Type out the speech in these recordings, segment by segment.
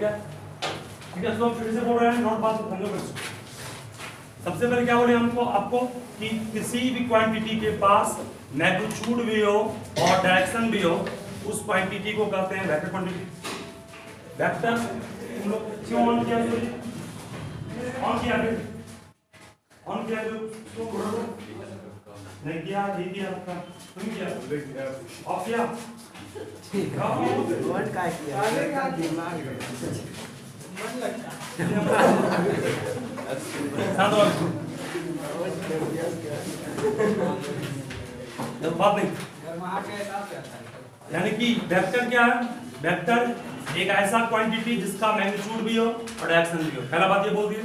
ठीक है। ठीक है, तो हम फिर से बोल रहे हैं, नोट बात समझो फिर से। सबसे पहले क्या बोले हमको आपको कि किसी भी क्वांटिटी के पास मैग्नीट्यूड भी हो और डायरेक्शन भी हो, उस क्वांटिटी को कहते हैं वेक्टर क्वांटिटी। वेक्टर तुम लोग क्यों ऑन किया, ऑन किया ऑन किया तो नहीं किया, ठीक किया आपका, तुम किया ऑफ किया, ठीक है वर्ड का किया दिमाग मन लगता बात नहीं। यानी कि वेक्टर क्या है, वेक्टर एक ऐसा क्वांटिटी जिसका मैग्नीट्यूड भी हो और डायरेक्शन भी हो, पहला बात ये बोल दी।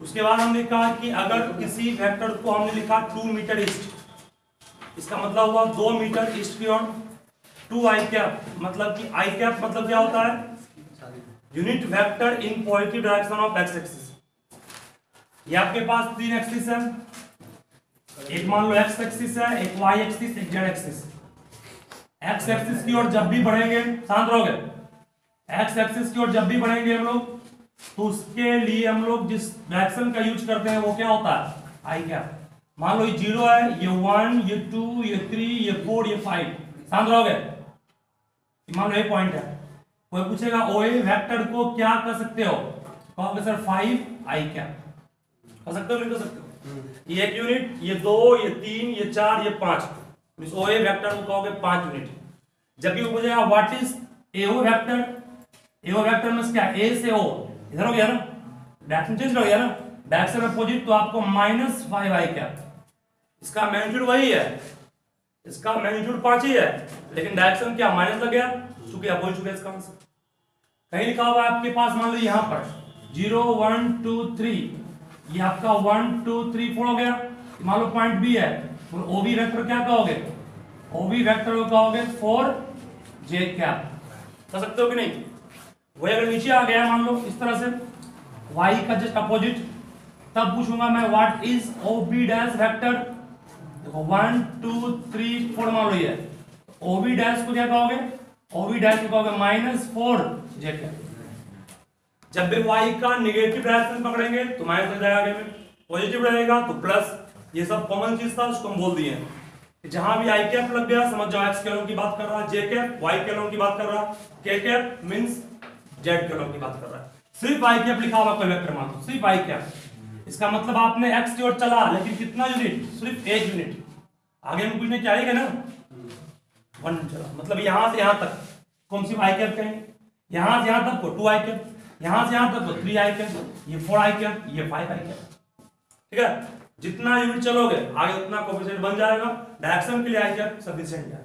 उसके बाद हमने कहा कि अगर किसी वेक्टर को हमने लिखा 2 मीटर ईस्ट, इसका मतलब हुआ 2 मीटर ईस्ट की ओर, 2 आई कैप, मतलब कि आई कैप मतलब क्या होता है, unit vector in positive direction of x axis. ये आपके पास 3 एक्सिस है, एक मान लो एक्स एक्सिस है, एक वाई एक्सिस, एक जेड एक्सिस। एक्स एक्सिस की ओर जब भी बढ़ेंगे, शांत रहोगे, एक्स एक्सिस की ओर जब भी बढ़ेंगे हम लोग, तो उसके लिए हम लोग जिस डायरेक्शन का यूज करते हैं वो क्या होता है, आई कैप। मान लो ये 0 है, ये 1, ये 2, ये 3, ये 4, ये 5, शांत रहोगे। मान लो ये पॉइंट है, कोई पूछेगा ओए वेक्टर को क्या कर सकते हो, कहोगे सर 5 आई कैप, कर सकते हो नहीं कर सकते हो, ये 1 यूनिट, ये 2, ये 3, ये 4, ये 5, इस ओए वेक्टर को कहोगे 5 यूनिट। जब भी पूछेगा what is AO vector, AO vector में क्या ए से ओ, इधर हो गया ना, डायरेक्शन चेंज हो गया ना, डायरेक्शन अपोजिट, तो आपको -5 आई कैप। इसका मैग्नीट्यूड वही है, इसका मैग्नीट्यूड 5 ही है, लेकिन डायरेक्शन क्या माइनस लग गया, चूंकि अपोजिट चुके इसका आंसर। कहीं लिखा हुआ है आपके पास, मान लो यहां पर 0 1 2 3, ये आपका 1 2 3 4 हो गया, मान लो पॉइंट बी है, तो ओबी वेक्टर क्या कहोगे, ओबी वेक्टर को कहोगे 4 जे कैप, कर सकते हो कि नहीं। वही अगर नीचे आ गया मान लो इस तरह से y का जस्ट अपोजिट, तब पूछूंगा मैं what is OB dash vector, देखो 1 2 3 4 मान लो ये, ओबी डैश को क्या कहोगे, ओबी डैश को कहोगे -4 जे कैप। जब भी y का नेगेटिव डायरेक्शन पकड़ेंगे तो माइनस हो जाएगा, आगे में पॉजिटिव रहेगा तो प्लस, ये सब कॉमन चीज था, उसको हम बोल दिए हैं। जहां भी आई कैप लग गया समझ जाओ एक्स कैलोन की बात कर रहा है, जे कैप वाई कैलोन की बात कर रहा है, के कैप मींस जेड कैलोन की बात कर रहा है। सिर्फ आई कैप लिखा हुआ कोई वेक्टर मान लो, सिर्फ आई कैप, इसका मतलब आपने एक्स की ओर चला, लेकिन कितना यूनिट, सिर्फ 1 यूनिट। आगे हम पूछने क्या आएगा ना 1 चला, मतलब यहां से यहां तक को हम सिर्फ आई कैप कहेंगे, यहां से यहां तक को 2 आई कैप, यहां से यहां तक को 3 आई कैप, ये 4 आई कैप, ये 5 आई कैप। ठीक है, जितना यूनिट चलोगे आगे उतना कोएफिशिएंट बन जाएगा, डायरेक्शन के लिए आई कैप सफिशिएंट है।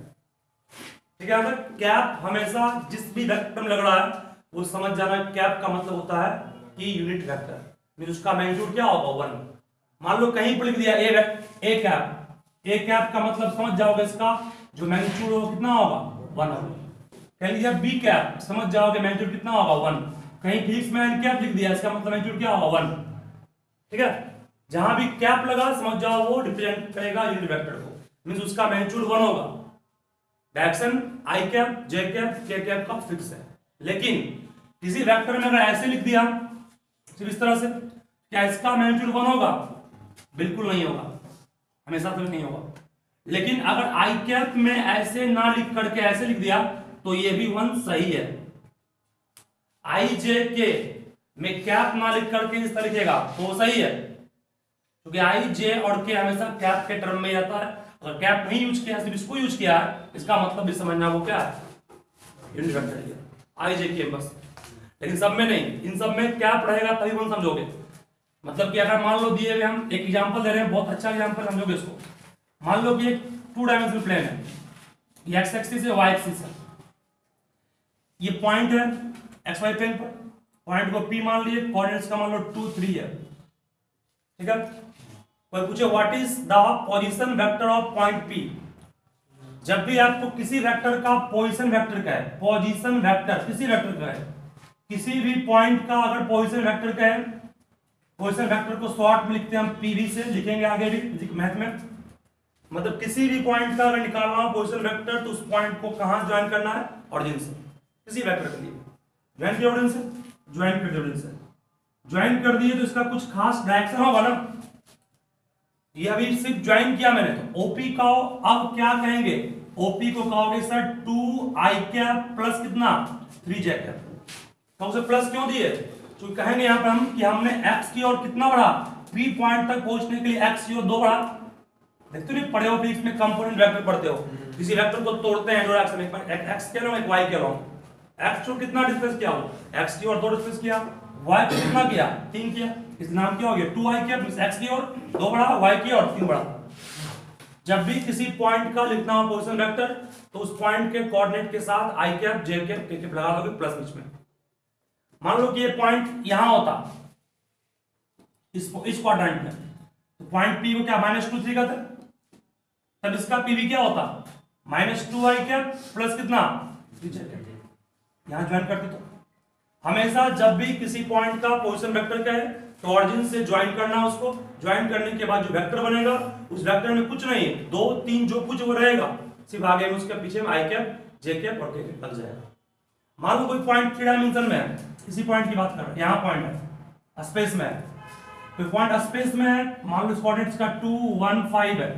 ठीक है, अगर कैप हमेशा जिस भी वेक्टर में लग रहा है वो समझ जाना, कैप का मतलब होता है कि यूनिट वेक्टर, मींस उसका मैग्नीट्यूड क्या होगा 1। मान लो कहीं पर लिख दिया ए कैप, ए कैप का मतलब समझ जाओगे इसका जो मैग्नीट्यूड होगा कितना होगा 1 होगा। कहीं लिख दिया बी कैप, समझ जाओगे मैग्नीट्यूड कितना होगा 1। कहीं फिजिक्स में एन कैप लिख दिया, इसका मतलब मैग्नीट्यूड क्या होगा 1। ठीक है, जहां भी कैप लगा समझ जाओ वो रिप्रेजेंट करेगा यूनिट वेक्टर को, मींस उसका मैग्नीट्यूड 1 होगा। Direction I cap J cap के कैप का फिक्स है, लेकिन किसी वेक्टर में अगर ऐसे लिख दिया सिर्फ इस तरह से, क्या इसका मैग्नीट्यूड 1 होगा, बिल्कुल नहीं होगा, हमेशा तो नहीं होगा। लेकिन अगर आई कैप में ऐसे ना लिख करके ऐसे लिख दिया तो ये भी 1 सही है। आई जे के में कैप ना लिख करके इस तरह लिखेगा तो सही है, क्योंकि आई जे और के हमेशा कैप के टर्म में आता है। अगर कैप नहीं यूज किया, सिर्फ इसको यूज किया है, इसका मतलब भी समझना वो क्या है, यूनिट वेक्टर है आई जे के बस। लेकिन सब में नहीं, इन सब में कैप रहेगा तभी वन समझोगे। मतलब कि अगर मान लो दिए हुए हम एक एग्जांपल दे रहे हैं, बहुत अच्छा एग्जांपल समझोगे इसको। मान लो कि एक 2 डायमेंशनल प्लेन है, ये एक्स एक्सिस है वाई एक्सिस है, ये पॉइंट है एक्स वाई प्लेन पर, पॉइंट को P मान लिए, कोऑर्डिनेट्स का मान लो 2 3 है। ठीक है, कोई पूछे what is the position vector of point P, जब भी आपको किसी वेक्टर का पोजीशन वेक्टर का है, पोजीशन वेक्टर किसी वेक्टर का है, किसी भी पॉइंट का अगर पोजीशन वेक्टर का है, पोजीशन वेक्टर को शॉर्ट में लिखते हैं हम PV से, लिखेंगे आगे भी मैथ में। मतलब किसी भी पॉइंट का अगर निकालना हो पोजीशन वेक्टर तो उस पॉइंट को कहां ज्वाइन करना है, ऑरिजिन से, किसी वेक्टर के लिए ज्वाइन किया ऑरिजिन से। ज्वाइन कर दिया से, ज्वाइन कर दिए तो इसका कुछ खास डायरेक्शन होगा ना। ये अभी सिर्फ ज्वाइन किया मैंने, तो ओपी का अब क्या कहेंगे, ओपी को कहोगे सर 2i कैप प्लस कितना 3j कैप। तो उसे प्लस क्यों दिए, तो कहेंगे यहां पर हम कि हमने x की ओर कितना बढ़ा, p पॉइंट तक पहुंचने के लिए x की ओर 2 बढ़ा। देखते हो पढ़े हो फिजिक्स में कंपोनेंट वेक्टर पढ़ते हो, किसी वेक्टर को तोड़ते हैं दो डायरेक्शन में, एक x के लो एक y के लो, x को कितना डिस्प्लेस किया हो, x की ओर 2 डिस्प्लेस किया, y को कितना किया 3 किया, इस नाम क्या हो गया 2i कैप, x की ओर 2 बढ़ा y की ओर 3 बढ़ा। जब भी किसी पॉइंट का लिखना हो पोजीशन वेक्टर तो उस पॉइंट के कोऑर्डिनेट के साथ i cap j cap k cap लगा दोगे प्लस बीच में। मान लो कि ये पॉइंट यहां होता इस क्वाड्रेंट में, तो पॉइंट p को क्या -2 3 का था, तब इसका pv क्या होता -2i कैप प्लस कितना 3j कैप। यहां ज्वाइन करते तो हमेशा जब भी किसी पॉइंट का पोजीशन वेक्टर क्या है तो ऑरिजिन से ज्वाइन करना है, उसको ज्वाइन करने के बाद जो वेक्टर बनेगा उस वेक्टर में कुछ नहीं 2 3 जो कुछ वो रहेगा सिर्फ आगे में उसके पीछे में i कैप j कैप और k कैप लग जाएगा। मान लो कोई पॉइंट 3 डायमेंशन में है, किसी पॉइंट की बात कर रहे हैं, यहां पॉइंट है स्पेस में है, कोई पॉइंट स्पेस में है, मान लो कोऑर्डिनेट्स का 2 1 5 है,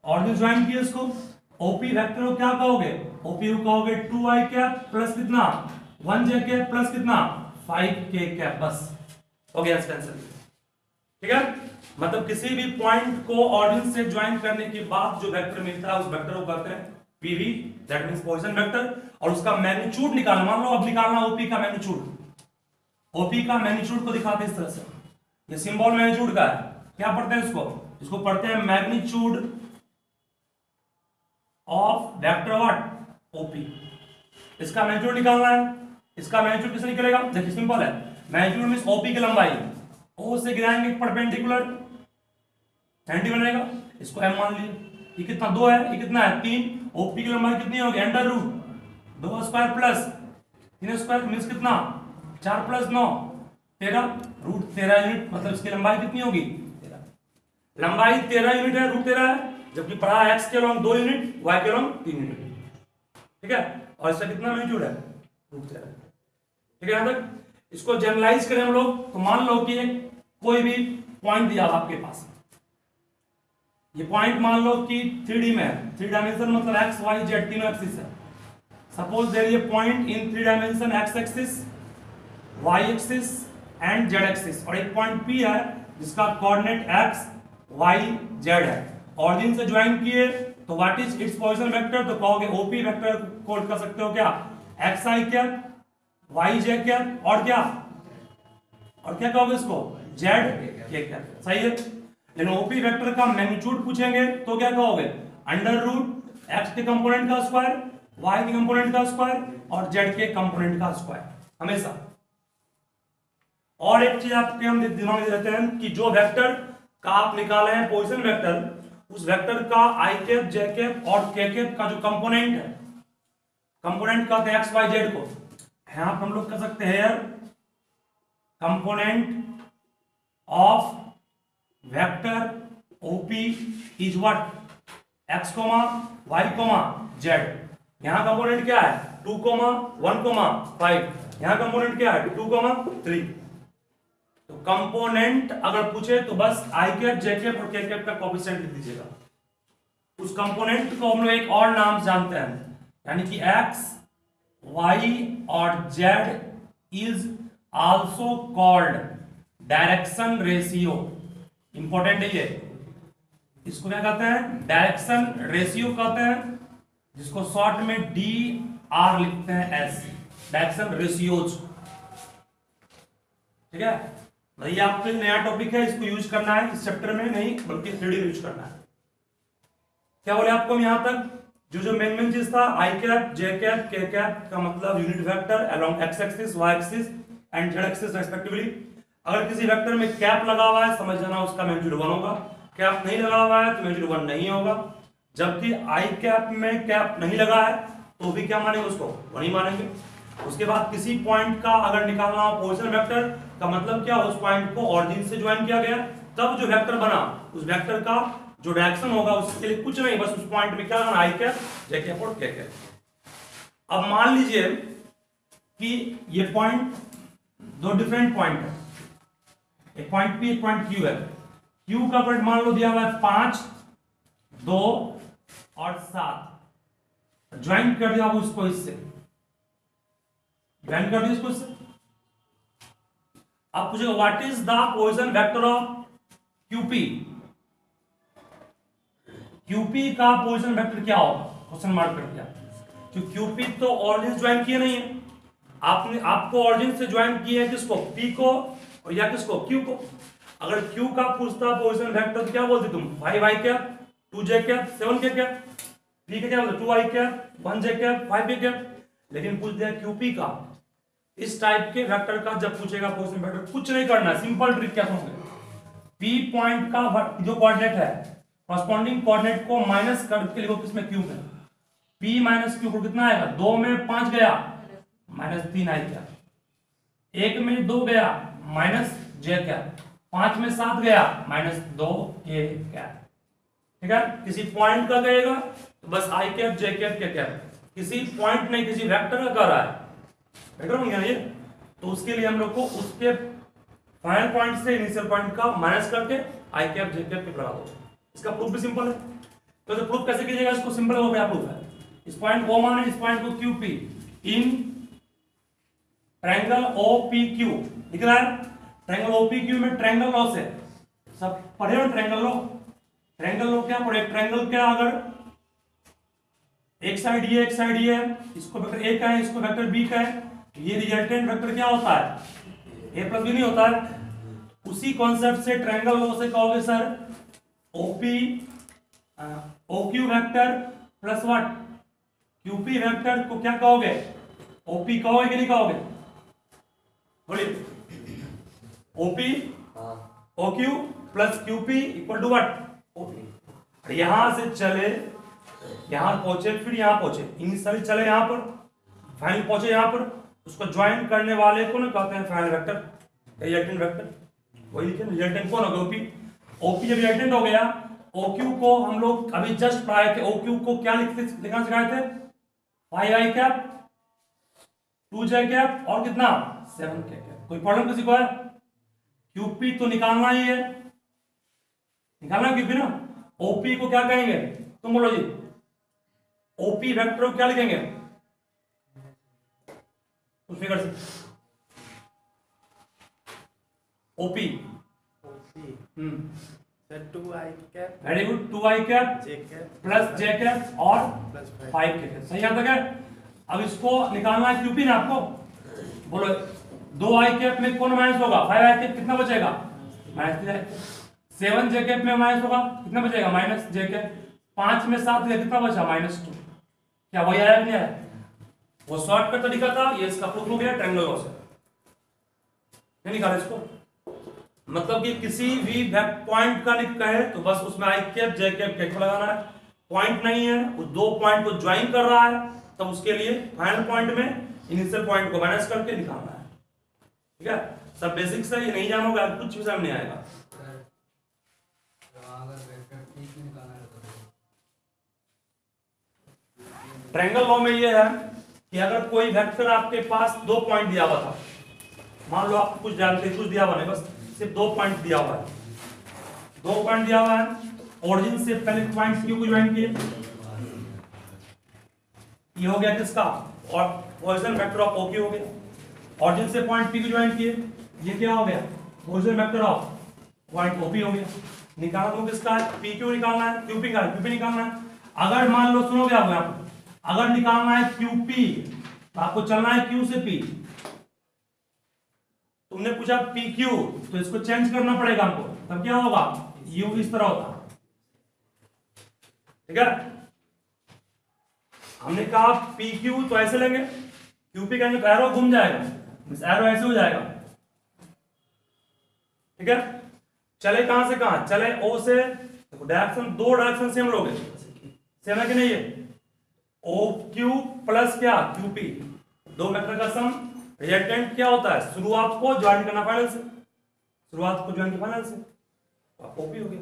और जो ज्वाइन किया इसको ओपी वेक्टर को क्या कहोगे, ओपी को कहोगे 2i कैप प्लस कितना 1j कैप प्लस कितना 5k कैप, बस हो गया इसका आंसर। ठीक है, मतलब किसी भी पॉइंट को ऑरिजिन से ज्वाइन करने के बाद जो वेक्टर मिलता है उस वेक्टर को कहते हैं PV, that means position vector, और उसका मैग्नीट्यूड निकालना। मान लो अब निकालना ओपी का मैग्नीट्यूड, ओपी का मैग्नीट्यूड को दिखाते हैं इस तरह से, ये सिंबल मैग्नीट्यूड का है, क्या पढ़ते हैं इसको, इसको पढ़ते हैं magnitude of vector what OP. इसका मैग्नीट्यूड निकालना है, इसका मैग्नीट्यूड किससे निकलेगा, देखिए सिंपल है, मैग्नीट्यूड मींस ओपी की लंबाई, ओ से गिराएंगे परपेंडिकुलर 90 बनेगा, इसको m मान लिए, ये कितना 2 है, ये कितना है 3, ओपी की लंबाई कितनी होगी under root 2 square plus 3 square means कितना 4 प्लस 9 13 रूट 13 यूनिट, मतलब इसकी लंबाई कितनी होगी 13, लंबाई 13 यूनिट है, रूट 13 है, जबकि पढ़ा x के लॉन्ग 2 यूनिट y के लॉन्ग 3 यूनिट। ठीक है, और इसका कितना मैग्नीट्यूड है रूट 13। ठीक है, यहां तक इसको जनरलाइज करें हम लोग, तो मान लो कि कोई भी पॉइंट दिया आपके पास, ये पॉइंट मान लो कि 3D में है, 3 डायमेंशन मतलब x y z तीनों एक्सिस है। सपोज देयर ये point in 3 dimension x axis y axis and z axis, और एक पॉइंट P है जिसका कोऑर्डिनेट x y z है, ऑरिजिन से ज्वाइन किए तो what is its position vector, तो कहोगे ओपी वेक्टर कोड कर सकते हो क्या xi कैप yj कैप और क्या कहोगे इसको z k कैप, सही है। लेकिन ओपी वेक्टर का मैग्नीट्यूड पूछेंगे तो क्या कहोगे अंडर रूट x के कंपोनेंट का स्क्वायर, y के कंपोनेंट का स्क्वायर और z के कंपोनेंट का स्क्वायर हमेशा। और एक चीज आपके हम दिमाग में रहते हैं कि जो वेक्टर का आप निकाले हैं पोजीशन वेक्टर, उस वेक्टर का i कैप j कैप और k कैप का जो कंपोनेंट है, कंपोनेंट कहते हैं x y z को, यहां पर हम लोग कर सकते हैं component of vector OP is what x, y, z। यहां कंपोनेंट क्या है 2, 1, 5, यहां कंपोनेंट क्या है 2, 3। तो कंपोनेंट अगर पूछे तो बस i कैप j कैप और k कैप का कोएफिशिएंट लिख दीजिएगा। उस कंपोनेंट को हम लोग एक और नाम जानते हैं, यानी कि x y और z is also called direction ratio. Important है ये, इसको क्या कहते हैं डायरेक्शन रेशियो कहते हैं, जिसको शॉर्ट में DR लिखते हैं S, डायरेक्शन रेशियोज। ठीक है, ये आपके लिए नया टॉपिक है, इसको यूज करना है इस चैप्टर में नहीं बल्कि 3D यूज करना है। क्या बोले आपको हम यहां तक जो मेन चीज था i cap j cap k cap का मतलब unit vector along x axis y axis and z axis respectively. अगर किसी वेक्टर में कैप लगा हुआ है समझ जाना उसका मैग्नीट्यूड 1 होगा, कैप नहीं लगा हुआ है तो मैग्नीट्यूड 1 नहीं होगा। जबकि i कैप में कैप नहीं लगा है तो भी क्या मानेंगे उसको 1 ही मानेंगे। उसके बाद किसी पॉइंट का अगर निकालना हो पोजीशन वेक्टर का मतलब क्या, उस पॉइंट को ऑरिजिन से ज्वाइन किया गया तब जो वेक्टर बना उस वेक्टर का जो डायरेक्शन होगा उसके लिए कुछ नहीं, बस उस पॉइंट में क्या करना i कैप j कैप और k कैप। अब मान लीजिए कि ये पॉइंट दो डिफरेंट पॉइंट है, एक पॉइंट P एक पॉइंट Q है। Q का पॉइंट मान लो दिया हुआ है 5, 2 और 7, ज्वाइन कर दिया वो इसको इससे, ज्वाइन कर दिया इसको इससे। अब पूछेगा what is the position vector of QP, QP का पोजीशन वेक्टर क्या होगा, क्वेश्चन मार्क कर दिया। जो QP तो ऑरिजिन ज्वाइन किए नहीं है, आपने आपको ऑरिजिन से ज्वाइन किया है किसको, P को और या किसको, Q को। अगर Q का पूछता पोजीशन वेक्टर तो क्या बोलते तुम, 5i cap, 2j cap, 7k cap. P का क्या बोलते, 2i cap, 1j cap, 5k cap. लेकिन पूछ दिया QP का, इस टाइप के वेक्टर का जब पूछेगा पोजीशन वेक्टर, कुछ नहीं करना, सिंपल ट्रिक क्या समझे, P पॉइंट का जो कोऑर्डिनेट है, कॉरस्पॉन्डिंग कोऑर्डिनेट को माइनस करके लिखो किसमें, Q में। P माइनस Q को कितना आएगा, 2 में 5 गया -3 आई क्या, 1 में 2 गया -j क्या, 5 में 7 गया -2k क्या। ठीक है, किसी पॉइंट का कहेगा तो बस i कैप j कैप के कैप, किसी पॉइंट नहीं किसी वेक्टर का कर रहा है, वेक्टर हो गया ये। तो उसके लिए हम लोग को उसके फाइनल पॉइंट से इनिशियल पॉइंट का माइनस करके i कैप j कैप पे लगा दो। इसका प्रूफ भी सिंपल है। तो जो प्रूफ कैसे कीजिएगा, इसको सिंपल हो गया प्रूफ है। इस पॉइंट को माने, इस पॉइंट को QP इन ट्रायंगल OPQ, दिख रहा है, ट्रायंगल OPQ में ट्रायंगल लॉ से सब पढ़े हो, ट्रायंगल लॉ। ट्रायंगल लॉ क्या पढ़े, ट्रायंगल क्या, अगर एक साइड ये एक साइड ये है, इसको वेक्टर A का है, इसको वेक्टर B का है, ये रिजल्टेंट वेक्टर क्या होता है, A प्लस B नहीं होता है। उसी कॉन्सेप्ट से ट्रायंगल लॉ से कहोगे sir OQ vector plus what, QP vector को क्या कहोगे, OP कहोगे कि नहीं कहोगे, बोलिए। OP OQ plus QP equal to what, OP। यहां से चले यहां पहुंचे, फिर यहां पहुंचे, इनिशियली चले यहां पर, फाइनल पहुंचे यहां पर, उसको ज्वाइन करने वाले को ना कहते हैं फाइनल वेक्टर, रिजल्टेंट वेक्टर। वही लिखे, रिजल्टेंट कौन होगा, OP जब रिजल्टेंट हो गया, OQ को हम लोग अभी जस्ट पढ़ाए थे, OQ को क्या लिखना सिखाए थे, 5i कैप, 2j कैप और कितना 7k कैप। कोई प्रॉब्लम किसी को है, QP तो निकालना ही है, निकालना QP ना। OP को क्या कहेंगे, तुम बोलो जी, OP वेक्टर को क्या लिखेंगे उस फिगर से, OP 2i cap, very good, 2i cap plus j cap और 5k कैप, सही आता है। अब इसको निकालना है QP ना आपको, बोलो 2i कैप में कौन माइनस होगा, 5i कैप कितना बचेगा -3, 7j कैप में माइनस होगा कितना बचेगा -j कैप, 5 में 7 गया कितना बचा -2। क्या वही आया कि नहीं आया, वो शॉर्टकट तरीका था, ये इसका प्रूफ हो गया ट्रायंगल लॉ से। नहीं निकाला इसको, मतलब कि किसी भी पॉइंट का कहे तो बस उसमें i कैप j कैप के लगाना है। पॉइंट नहीं है, वो दो पॉइंट को ज्वाइन कर रहा है, तब उसके लिए फाइनल पॉइंट में इनिशियल पॉइंट को माइनस करके निकालना है। ठीक है, सब बेसिक्स है, ये नहीं जानोगे आप कुछ भी समझ नहीं आएगा। ट्रायंगल लॉ में ये है कि अगर कोई वेक्टर आपके पास 2 पॉइंट दिया हुआ था, मान लो आप कुछ जानते कुछ दिया हुआ नहीं, बस सिर्फ 2 पॉइंट दिया हुआ है, 2 पॉइंट दिया हुआ है, ऑरिजिन से पहले पॉइंट Q को ज्वाइन किए, ये हो गया किसका, और पोजीशन वेक्टर ऑफ OQ हो गया। ऑरिजिन से पॉइंट P को ज्वाइन किए, ये क्या हो गया, position vector of point OP हो गया। निकालना तो किसका है, PQ निकालना है, QP का QP निकालना है। अगर मान लो सुनो क्या होगा, अगर निकालना है QP तो आपको चलना है Q से P, तुमने पूछा PQ तो इसको चेंज करना पड़ेगा हमको, तब क्या होगा, U इस तरह होता। ठीक है, हमने कहा PQ तो ऐसे लेंगे, QP कहेंगे तो एरो घूम जाएगा, एरो ऐसे हो जाएगा। ठीक है, चले कहां से कहां, चले O से, डायरेक्शन 2 डायरेक्शन सेम लोगे, सेम है कि नहीं, है OQ प्लस क्या QP, 2 वेक्टर का सम, रिजल्टेंट क्या होता है, शुरुआत को ज्वाइन करना फाइनल से, शुरुआत को ज्वाइन करना फाइनल से, तो OP हो गया,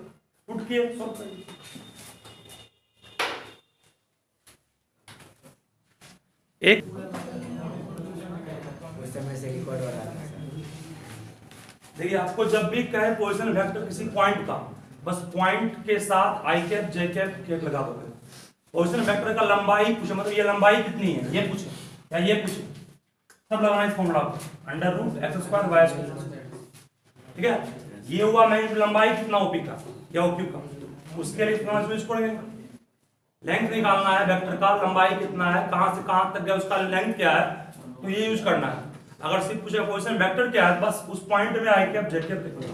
पुट किए सॉल्व करिए। एक उस समय से रिकॉर्ड हो रहा है। देखिए आपको जब भी कहे पोजीशन वेक्टर किसी पॉइंट का, बस पॉइंट के साथ आई कैप जे कैप के लगा दोगे। पोजीशन वेक्टर का लंबाई पूछे, मतलब ये लंबाई कितनी है ये पूछे या ये पूछे, सब लगाना इस फॉर्मूला को, √x² y²। ठीक है, ये हुआ मैग्नीट्यूड लंबाई कितना ओपी का या ओक्यू का, उसके लिए फॉर्मूला यूज करेंगे। लेंथ निकालना है वेक्टर का, लंबाई कितना है, कहां से कहां तक गया, उसका लेंथ क्या है, तो ये यूज करना है। अगर सिर्फ पूछे पोजीशन वेक्टर क्या है, बस उस पॉइंट में आई कैप जे कैप लिखना।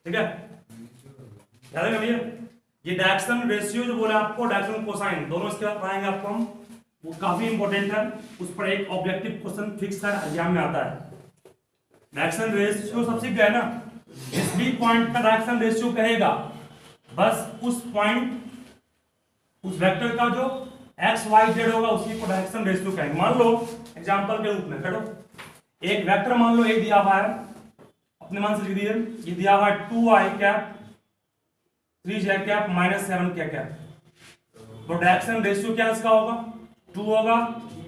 ठीक है, याद है भैया। ये डायरेक्शन रेशियो जो बोला आपको, डायरेक्शन कोसाइन, दोनों इसके बाद पढ़ाएंगे आपको हम, वो काफी इंपॉर्टेंट है। उस पर एक ऑब्जेक्टिव क्वेश्चन फिक्स है, एग्जाम में आता है। डायरेक्शन रेशियो सब सीख गए ना, जिस भी पॉइंट का डायरेक्शन रेशियो कहेगा, बस उस पॉइंट उस वेक्टर का जो एक्स वाई जेड होगा उसी को डायरेक्शन रेशियो कहेंगे। मान लो एग्जांपल के रूप में करो, एक वेक्टर मान लो एक दिया हुआ है, अपने मन से लिख दीजिए, ये दिया हुआ है 2i cap 3j cap -7 k cap, तो डायरेक्शन रेशियो क्या इसका होगा, 2 होगा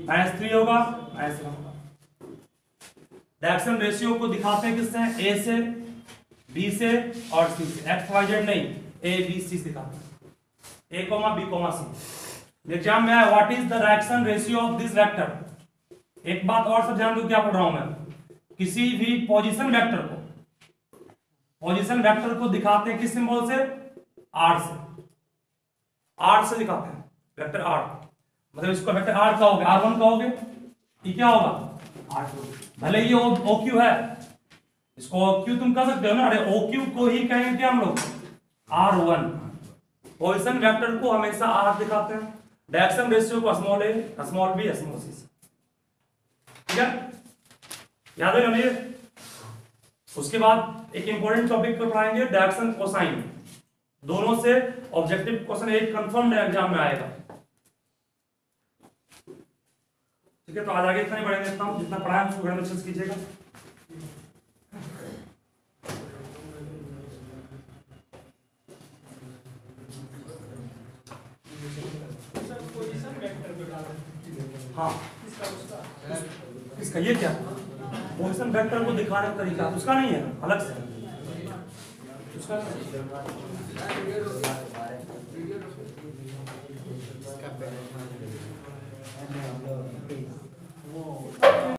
-3 होगा -7 होगा। डायरेक्शन रेशियो को दिखाते हैं किससे, ए से, बी से और सी से, एक्स वाई जेड नहीं, ए बी सी दिखाते हैं, A, B, C। एग्जाम में आया what is the direction ratio of this vector. एक बात और सब जान दो, क्या पढ़ रहा हूं मैं, किसी भी पोजीशन वेक्टर को दिखाते हैं किस सिंबल से, R से, R से दिखाते हैं वेक्टर R, मतलब इसको वेक्टर R कहोगे, R1 कहोगे, ये क्या होगा R2, भले ये OQ है, इसको OQ तुम कह सकते हो ना, अरे OQ को ही कहेंगे क्या हम लोग, R1। पोजीशन वेक्टर को हमेशा R दिखाते हैं, डायरेक्शन रेशियो को small a, small b, small c। ठीक है, याद है ये। उसके बाद एक इंपॉर्टेंट टॉपिक को पढ़ाएंगे, डायरेक्शन कोसाइन। दोनों से ऑब्जेक्टिव क्वेश्चन एक कंफर्म एग्जाम में आएगा। ठीक है, तो आज आगे इतना ही पढ़ेंगे, इतना जितना पढ़ाया उसको घर में अच्छे से कीजिएगा। हाँ, इसका ये क्या पोजीशन वेक्टर को दिखाने का तरीका उसका नहीं है, अलग से उसका